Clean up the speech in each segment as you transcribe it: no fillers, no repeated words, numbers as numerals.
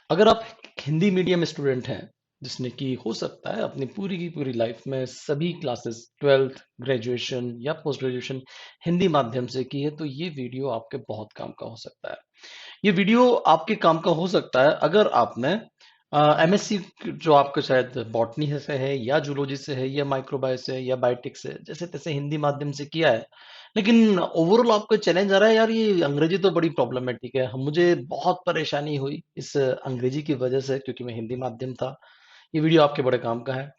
अगर आप Hindi medium student हैं जिसने कि हो सकता है अपनी पूरी की पूरी लाइफ में सभी क्लासेस 12th ग्रेजुएशन या पोस्ट ग्रेजुएशन हिंदी माध्यम से की है तो ये वीडियो आपके बहुत काम का हो सकता है। ये वीडियो आपके काम का हो सकता है अगर आपने एमएससी जो आपका शायद बॉटनी से है या जूलॉजी से है या माइक्रोबायो से है या बायोटिक से जैसे तैसे हिंदी माध्यम से किया है, लेकिन ओवरऑल आपको चैलेंज आ रहा है यार ये अंग्रेजी तो बड़ी प्रॉब्लमेटिक है। मुझे बहुत परेशानी हुई इस अंग्रेजी की वजह से क्योंकि मैं हिंदी माध्यम था। ये वीडियो आपके बड़े काम का है।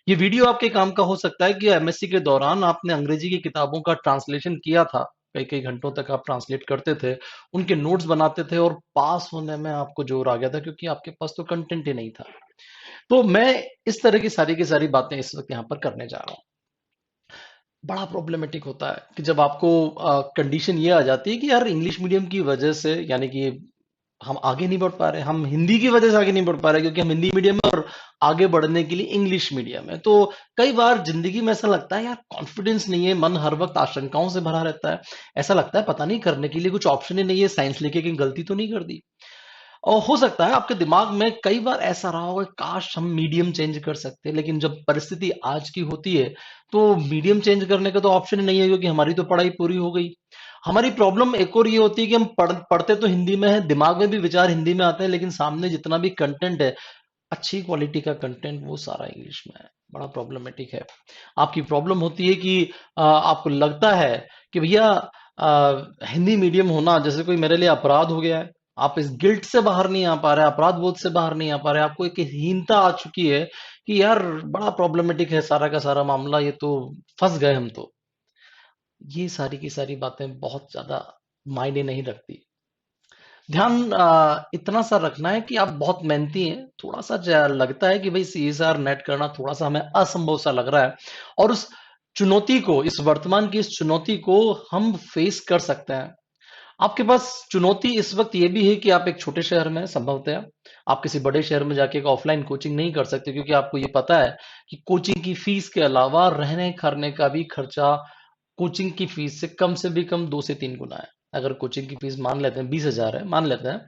ये वीडियो आपके काम का हो सकता है कि एमएससी के दौरान आपने अंग्रेजी की किताबों का ट्रांसलेशन किया था। कई कई घंटों तक आप ट्रांसलेट करते थे, उनके नोट्स बनाते थे और पास होने में आपको जोर आ गया था क्योंकि आपके पास तो कंटेंट ही नहीं था। तो मैं इस तरह की सारी बातें इस वक्त यहाँ पर करने जा रहा हूँ। बड़ा प्रॉब्लमेटिक होता है कि जब आपको कंडीशन ये आ जाती है कि यार इंग्लिश मीडियम की वजह से यानी कि हम आगे नहीं बढ़ पा रहे, हम हिंदी की वजह से आगे नहीं बढ़ पा रहे क्योंकि हम हिंदी मीडियम में और आगे बढ़ने के लिए इंग्लिश मीडियम है। तो कई बार जिंदगी में ऐसा लगता है यार कॉन्फिडेंस नहीं है, मन हर वक्त आशंकाओं से भरा रहता है। ऐसा लगता है पता नहीं करने के लिए कुछ ऑप्शन ही नहीं है, साइंस लेके कहीं गलती तो नहीं कर दी। और हो सकता है आपके दिमाग में कई बार ऐसा रहा होगा काश हम मीडियम चेंज कर सकते, लेकिन जब परिस्थिति आज की होती है तो मीडियम चेंज करने का तो ऑप्शन ही नहीं है क्योंकि हमारी तो पढ़ाई पूरी हो गई। हमारी प्रॉब्लम एक और ये होती है कि हम पढ़ते तो हिंदी में है, दिमाग में भी विचार हिंदी में आते हैं, लेकिन सामने जितना भी कंटेंट है, अच्छी क्वालिटी का कंटेंट वो सारा इंग्लिश में है। बड़ा प्रॉब्लमेटिक है। आपकी प्रॉब्लम होती है कि आपको लगता है कि भैया हिंदी मीडियम होना जैसे कोई मेरे लिए अपराध हो गया है। आप इस गिल्ट से बाहर नहीं आ पा रहे, अपराध बोध से बाहर नहीं आ पा रहे, आपको एक हीनता आ चुकी है कि यार बड़ा प्रॉब्लमेटिक है सारा का सारा मामला, ये तो फंस गए हम तो। ये सारी की सारी बातें बहुत ज्यादा मायने नहीं रखती। ध्यान इतना सा रखना है कि आप बहुत मेहनती हैं। थोड़ा सा लगता है कि भाई सीएसआर नेट करना थोड़ा सा हमें असंभव सा लग रहा है और उस चुनौती को, इस वर्तमान की इस चुनौती को हम फेस कर सकते हैं। आपके पास चुनौती इस वक्त ये भी है कि आप एक छोटे शहर में हैं, संभवतः आप किसी बड़े शहर में जाके एक ऑफलाइन कोचिंग नहीं कर सकते क्योंकि आपको ये पता है कि कोचिंग की फीस के अलावा रहने खाने का भी खर्चा कोचिंग की फीस से कम से भी कम 2 से 3 गुना है। अगर कोचिंग की फीस मान लेते हैं 20,000 है, मान लेते हैं,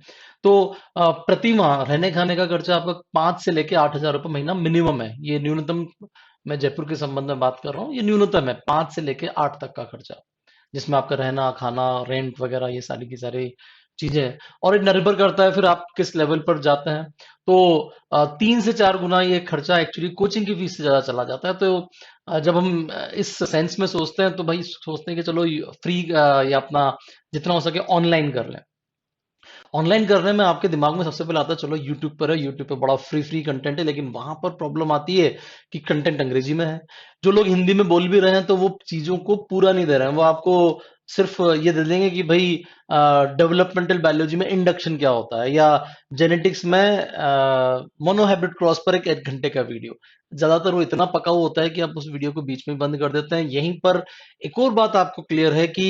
तो प्रति माह रहने खाने का खर्चा आपका 5 से लेके 8 हजार रुपये महीना मिनिमम है। ये न्यूनतम, मैं जयपुर के संबंध में बात कर रहा हूँ, ये न्यूनतम है 5 से लेके 8 तक का खर्चा, जिसमें आपका रहना खाना रेंट वगैरह ये सारी की सारी चीजें हैं। और ये निर्भर करता है फिर आप किस लेवल पर जाते हैं। तो 3 से 4 गुना ये खर्चा एक्चुअली कोचिंग की फीस से ज्यादा चला जाता है। तो जब हम इस सेंस में सोचते हैं तो भाई सोचते हैं कि चलो फ्री या अपना जितना हो सके ऑनलाइन कर लें। ऑनलाइन करने में आपके दिमाग में सबसे पहले आता है चलो यूट्यूब पर है, यूट्यूब पे बड़ा फ्री फ्री कंटेंट है, लेकिन वहां पर प्रॉब्लम आती है कि कंटेंट अंग्रेजी में है। जो लोग हिंदी में बोल भी रहे हैं तो वो चीजों को पूरा नहीं दे रहे हैं, वो आपको सिर्फ ये दे देंगे कि भाई डेवलपमेंटल बायोलॉजी में इंडक्शन क्या होता है या जेनेटिक्स में मोनोहाइब्रिड क्रॉस पर एक 1 घंटे का वीडियो। ज्यादातर वो इतना पका हुआ होता है कि आप उस वीडियो को बीच में बंद कर देते हैं। यहीं पर एक और बात आपको क्लियर है कि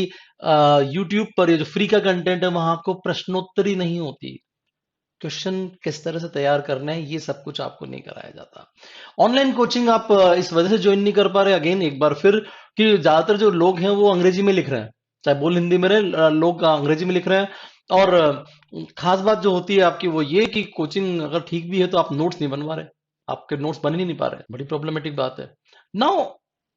यूट्यूब पर ये जो फ्री का कंटेंट है वहां आपको प्रश्नोत्तरी नहीं होती, क्वेश्चन किस तरह से तैयार करना है ये सब कुछ आपको नहीं कराया जाता। ऑनलाइन कोचिंग आप इस वजह से ज्वाइन नहीं कर पा रहे, अगेन एक बार फिर, कि ज्यादातर जो लोग हैं वो अंग्रेजी में लिख रहे हैं, चाहे बोल हिंदी में रहे, लोग अंग्रेजी में लिख रहे हैं। और खास बात जो होती है आपकी वो ये कि कोचिंग अगर ठीक भी है तो आप नोट्स नहीं बनवा रहे, आपके नोट्स बन ही नहीं पा रहे, बड़ी प्रॉब्लमेटिक बात है। नाउ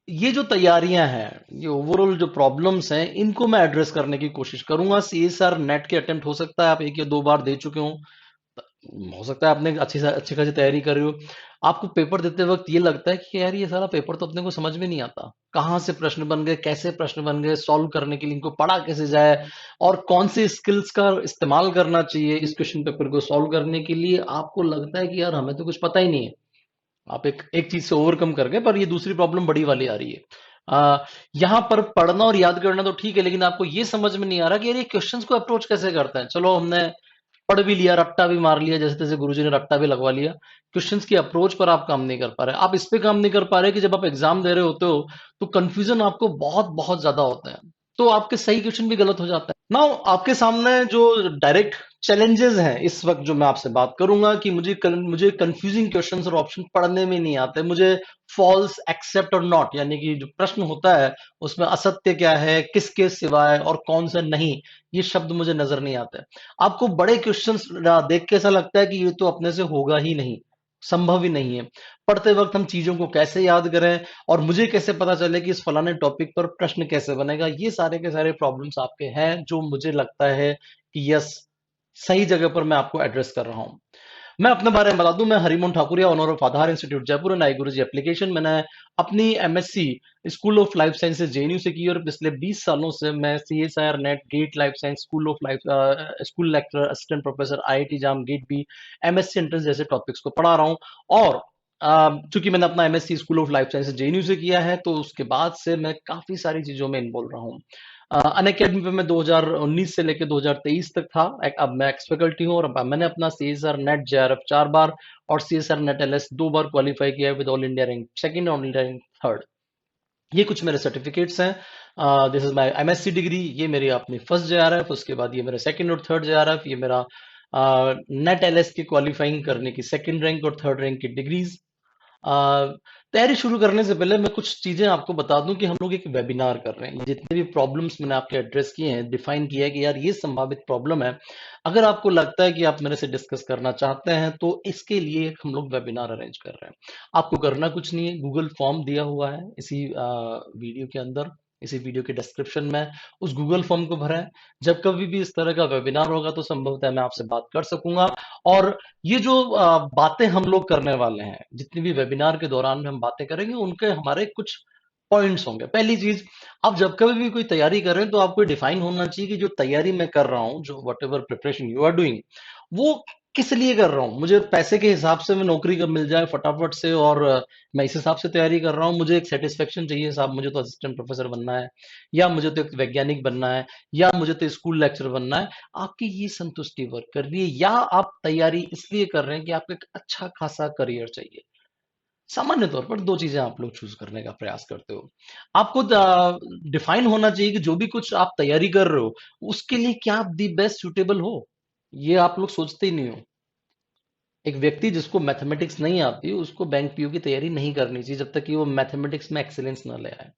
ये जो तैयारियां हैं, ये ओवरऑल जो प्रॉब्लम्स हैं, इनको मैं एड्रेस करने की कोशिश करूंगा। सीएसआर नेट के अटेम्प्ट हो सकता है आप 1 या 2 बार दे चुके हो, हो सकता है आपने अच्छी खासी तैयारी कर रही हो। आपको पेपर देते वक्त ये लगता है कि यार ये सारा पेपर तो अपने को समझ में नहीं आता, कहाँ से प्रश्न बन गए, कैसे प्रश्न बन गए, सॉल्व करने के लिए इनको पढ़ा कैसे जाए और कौन से स्किल्स का इस्तेमाल करना चाहिए इस क्वेश्चन पेपर को सॉल्व करने के लिए। आपको लगता है कि यार हमें तो कुछ पता ही नहीं है। आप एक एक चीज से ओवरकम कर गए, पर ये दूसरी प्रॉब्लम बड़ी वाली आ रही है। यहाँ पर पढ़ना और याद करना तो ठीक है, लेकिन आपको ये समझ में नहीं आ रहा कि यार ये क्वेश्चंस को अप्रोच कैसे करते हैं। चलो हमने पढ़ भी लिया, रट्टा भी मार लिया, जैसे तैसे गुरुजी ने रट्टा भी लगवा लिया, क्वेश्चंस की अप्रोच पर आप काम नहीं कर पा रहे। आप इस पे काम नहीं कर पा रहे कि जब आप एग्जाम दे रहे होते हो तो कंफ्यूजन आपको बहुत बहुत ज्यादा होता है। तो आपके सही क्वेश्चन भी गलत हो जाता है। नाउ आपके सामने जो डायरेक्ट चैलेंजेस हैं इस वक्त, जो मैं आपसे बात करूंगा कि मुझे कंफ्यूजिंग क्वेश्चंस और ऑप्शन पढ़ने में नहीं आते, मुझे फॉल्स, एक्सेप्ट और नॉट, यानी कि जो प्रश्न होता है उसमें असत्य क्या है, किसके सिवाय और कौन सा नहीं, ये शब्द मुझे नजर नहीं आते। आपको बड़े क्वेश्चंस देख के ऐसा लगता है कि ये तो अपने से होगा ही नहीं, संभव ही नहीं है। पढ़ते वक्त हम चीजों को कैसे याद करें और मुझे कैसे पता चले कि इस फलाने टॉपिक पर प्रश्न कैसे बनेगा, ये सारे के सारे प्रॉब्लम्स आपके हैं, जो मुझे लगता है कि यस, सही जगह पर मैं आपको एड्रेस कर रहा हूं। मैं अपने बारे में बता दूं, मैं Harimohan Thakuria, owner of Aadhaar institute Jaipur and I Guruji application. मैंने अपनी MSc school of life sciences JNU से की और पिछले 20 सालों से मैं CSIR NET, GATE life science, school of life, school lecturer, assistant professor, IIT JAM, GATE B, MSc entrance जैसे टॉपिक्स को पढ़ा रहा हूँ। और चूंकि मैंने अपना MSc school of life sciences JNU से किया है, तो उसके बाद से मैं काफी सारी चीजों में इन्वॉल्व रहा हूँ। अनअकैडमी पे मैं 2019 से लेकर 2023 तक था। अब मैं एक्स फैकल्टी हूँ और अब मैंने अपना सीएसआर नेट जेआरएफ 4 बार और सीएसआर नेट एलएस 2 बार क्वालिफाई किया है with all India rank second, all India rank third. ये कुछ मेरे सर्टिफिकेट्स हैं। This is my MSc degree, ये मेरी अपनी फर्स्ट जेआरएफ, उसके बाद ये मेरा सेकंड और थर्ड जेआरएफ, ये मेरा नेट एलएस की क्वालिफाइंग करने की सेकंड रैंक और थर्ड रैंक की डिग्रीज। तैयारी शुरू करने से पहले मैं कुछ चीजें आपको बता दूं कि हम लोग एक वेबिनार कर रहे हैं। जितने भी प्रॉब्लम्स मैंने आपके एड्रेस किए हैं, डिफाइन किया है कि यार ये संभावित प्रॉब्लम है, अगर आपको लगता है कि आप मेरे से डिस्कस करना चाहते हैं, तो इसके लिए एक हम लोग वेबिनार अरेंज कर रहे हैं। आपको करना कुछ नहीं है, गूगल फॉर्म दिया हुआ है इसी वीडियो के अंदर, इसी वीडियो के डिस्क्रिप्शन में, उस गूगल फॉर्म को भरें। जब कभी भी इस तरह का वेबिनार होगा तो संभवतः मैं आपसे बात कर सकूंगा। और ये जो बातें हम लोग करने वाले हैं, जितनी भी वेबिनार के दौरान हम बातें करेंगे, उनके हमारे कुछ पॉइंट्स होंगे। पहली चीज, आप जब कभी भी कोई तैयारी कर रहे हैं तो आपको डिफाइन होना चाहिए कि जो तैयारी मैं कर रहा हूं, जो whatever preparation you are doing, वो किस लिए कर रहा हूँ। मुझे पैसे के हिसाब से मैं नौकरी कब मिल जाए फटाफट से और मैं इस हिसाब से तैयारी कर रहा हूँ, मुझे एक सेटिस्फेक्शन चाहिए, साहब मुझे तो असिस्टेंट प्रोफेसर बनना है, या मुझे तो एक वैज्ञानिक बनना है, या मुझे तो स्कूल लेक्चर बनना है। आपकी ये संतुष्टि वर्क कर रही है, या आप तैयारी इसलिए कर रहे हैं कि आपको एक अच्छा खासा करियर चाहिए। सामान्य तौर पर दो चीजें आप लोग चूज करने का प्रयास करते हो। आपको डिफाइन होना चाहिए कि जो भी कुछ आप तैयारी कर रहे हो, उसके लिए क्या आप दी बेस्ट सुटेबल हो। ये आप लोग सोचते ही नहीं हो। एक व्यक्ति जिसको मैथमेटिक्स नहीं आती, उसको बैंक पीओ की तैयारी नहीं करनी चाहिए जब तक कि वो मैथमेटिक्स में एक्सीलेंस ना ले आए।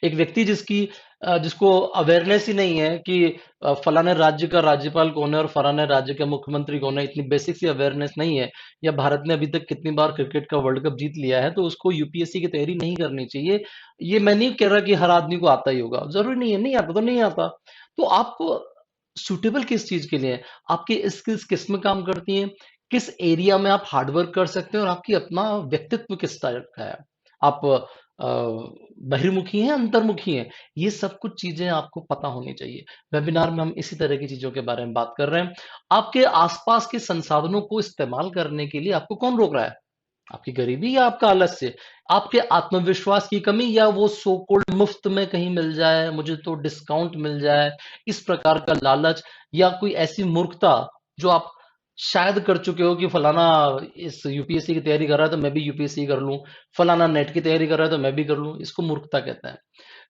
एक व्यक्ति जिसको अवेयरनेस ही नहीं है कि फलाने राज्य का राज्यपाल कौन है और फलाने राज्य का मुख्यमंत्री कौन है, इतनी बेसिक सी अवेयरनेस नहीं है, या भारत ने अभी तक कितनी बार क्रिकेट का वर्ल्ड कप जीत लिया है, तो उसको यूपीएससी की तैयारी नहीं करनी चाहिए। ये मैं नहीं कह रहा कि हर आदमी को आता ही होगा, जरूरी नहीं है, नहीं आता तो नहीं आता। तो आपको सुटेबल किस चीज के लिए है, आपकी स्किल्स किस में काम करती हैं, किस एरिया में आप हार्डवर्क कर सकते हैं, और आपकी अपना व्यक्तित्व किस टाइप का है, आप बहिर्मुखी हैं, अंतर्मुखी हैं, ये सब कुछ चीजें आपको पता होनी चाहिए। वेबिनार में हम इसी तरह की चीजों के बारे में बात कर रहे हैं। आपके आसपास के संसाधनों को इस्तेमाल करने के लिए आपको कौन रोक रहा है? आपकी गरीबी या आपका आलस्य? आपके आत्मविश्वास की कमी, या वो सो कोल्ड मुफ्त में कहीं मिल जाए, मुझे तो डिस्काउंट मिल जाए, इस प्रकार का लालच, या कोई ऐसी मूर्खता जो आप शायद कर चुके हो कि फलाना इस यूपीएससी की तैयारी कर रहा है तो मैं भी यूपीएससी कर लूं, फलाना नेट की तैयारी कर रहा है तो मैं भी कर लूं, इसको मूर्खता कहते हैं।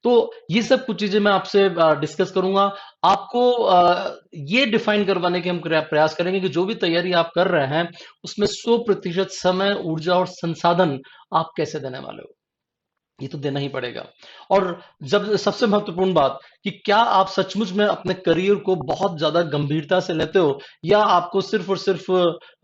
तो ये सब कुछ चीजें मैं आपसे डिस्कस करूंगा। आपको ये डिफाइन करवाने के हम प्रयास करेंगे कि जो भी तैयारी आप कर रहे हैं, उसमें 100% समय, ऊर्जा और संसाधन आप कैसे देने वाले हो। ये तो देना ही पड़ेगा। और जब सबसे महत्वपूर्ण बात, कि क्या आप सचमुच में अपने करियर को बहुत ज्यादा गंभीरता से लेते हो, या आपको सिर्फ और सिर्फ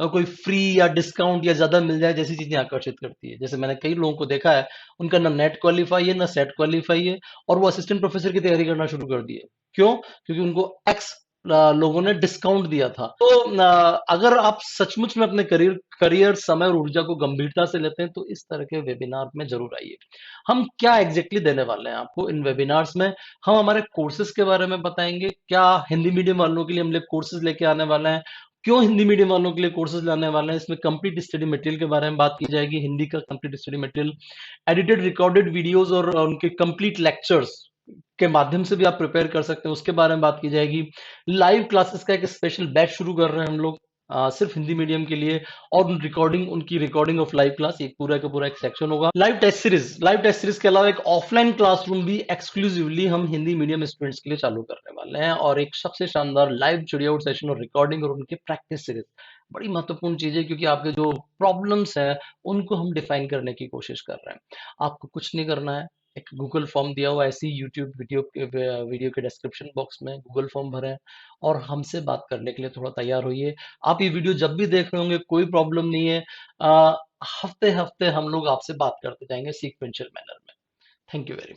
कोई फ्री या डिस्काउंट या ज्यादा मिल जाए जैसी चीजें आकर्षित करती है। जैसे मैंने कई लोगों को देखा है, उनका ना नेट क्वालिफाई है ना सेट क्वालिफाई है, और वो असिस्टेंट प्रोफेसर की तैयारी करना शुरू कर दिए। क्यों? क्योंकि उनको एक्स लोगों ने डिस्काउंट दिया था। तो अगर आप सचमुच में अपने करियर करियर समय और ऊर्जा को गंभीरता से लेते हैं, तो इस तरह के वेबिनार में जरूर आइए। हम क्या एग्जैक्टली देने वाले हैं आपको इन वेबिनार्स में? हम हमारे कोर्सेज के बारे में बताएंगे, क्या हिंदी मीडियम वालों के लिए हम लोग कोर्सेज लेके आने वाले हैं, क्यों हिंदी मीडियम वालों के लिए कोर्सेज लाने वाले हैं, इसमें कंप्लीट स्टडी मटेरियल के बारे में बात की जाएगी, हिंदी का complete study material, edited recorded videos और उनके कंप्लीट लेक्चर्स के माध्यम से भी आप प्रिपेयर कर सकते हैं, उसके बारे में बात की जाएगी। लाइव क्लासेस का एक स्पेशल बैच शुरू कर रहे हैं हम लोग, सिर्फ हिंदी मीडियम के लिए। और उनकी रिकॉर्डिंग ऑफ लाइव क्लास एक पूरा का पूरा एक सेक्शन होगा। लाइव टेस्ट सीरीज के अलावा एक ऑफलाइन क्लासरूम भी एक्सक्लूसिवली हम हिंदी मीडियम स्टूडेंट्स के लिए चालू करने वाले हैं, और एक सबसे शानदार लाइव चिड़ी आउट सेशन और रिकॉर्डिंग और उनके प्रैक्टिस सीरीज। बड़ी महत्वपूर्ण चीज है, क्योंकि आपके जो प्रॉब्लम्स हैं उनको हम डिफाइन करने की कोशिश कर रहे हैं। आपको कुछ नहीं करना है, एक गूगल फॉर्म दिया हुआ है, ऐसी यूट्यूब वीडियो के डिस्क्रिप्शन बॉक्स में गूगल फॉर्म भरें और हमसे बात करने के लिए थोड़ा तैयार होइए। आप ये वीडियो जब भी देख रहे होंगे कोई प्रॉब्लम नहीं है, हफ्ते हफ्ते हम लोग आपसे बात करते जाएंगे सीक्वेंशियल मैनर में। Thank you very much.